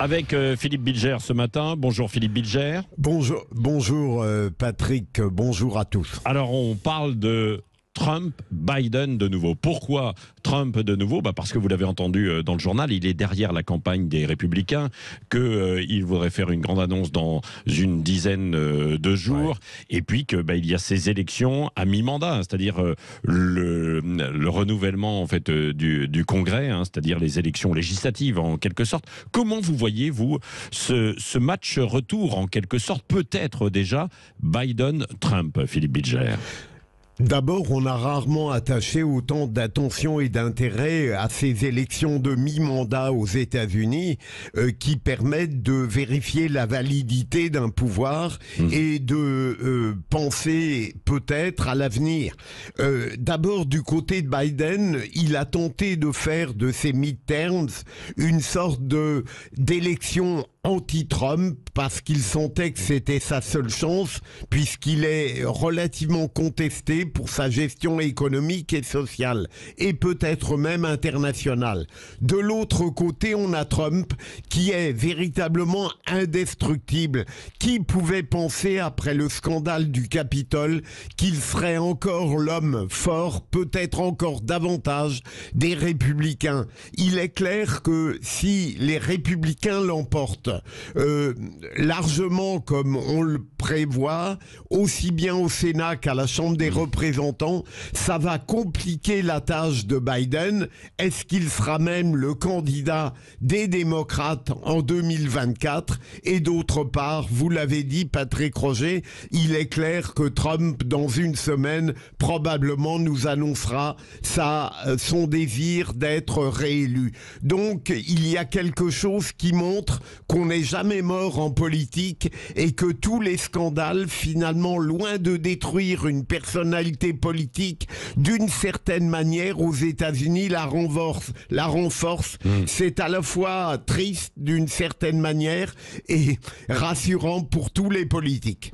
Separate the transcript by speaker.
Speaker 1: Avec Philippe Bilger ce matin. Bonjour Philippe Bilger.
Speaker 2: Bonjour Patrick, bonjour à tous.
Speaker 1: Alors on parle de Trump-Biden de nouveau. Pourquoi Trump de nouveau ? Parce que vous l'avez entendu dans le journal, il est derrière la campagne des Républicains, qu'il voudrait faire une grande annonce dans une dizaine de jours, ouais. Et puis qu'il y a ces élections à mi-mandat, c'est-à-dire le renouvellement en fait du Congrès, c'est-à-dire les élections législatives en quelque sorte. Comment vous voyez, vous, ce match retour en quelque sorte, peut-être déjà Biden-Trump, Philippe Bilger ?
Speaker 2: D'abord, on a rarement attaché autant d'attention et d'intérêt à ces élections de mi-mandat aux États-Unis qui permettent de vérifier la validité d'un pouvoir et de penser peut-être à l'avenir. D'abord, du côté de Biden, il a tenté de faire de ces midterms une sorte d'élection anti-Trump parce qu'il sentait que c'était sa seule chance puisqu'il est relativement contesté pour sa gestion économique et sociale et peut-être même internationale. De l'autre côté, on a Trump qui est véritablement indestructible. Qui pouvait penser après le scandale du Capitole qu'il serait encore l'homme fort, peut-être encore davantage, des républicains? Il est clair que si les républicains l'emportent largement comme on le prévoit, aussi bien au Sénat qu'à la Chambre des représentants, ça va compliquer la tâche de Biden. Est-ce qu'il sera même le candidat des démocrates en 2024? Et d'autre part, vous l'avez dit, Patrick Roger, il est clair que Trump, dans une semaine, probablement nous annoncera son désir d'être réélu. Donc, il y a quelque chose qui montre qu'on n'est jamais mort en politique et que tous les scandales, finalement, loin de détruire une personnalité politique, d'une certaine manière, aux États-Unis, la renforce. C'est à la fois triste d'une certaine manière et rassurant pour tous les politiques.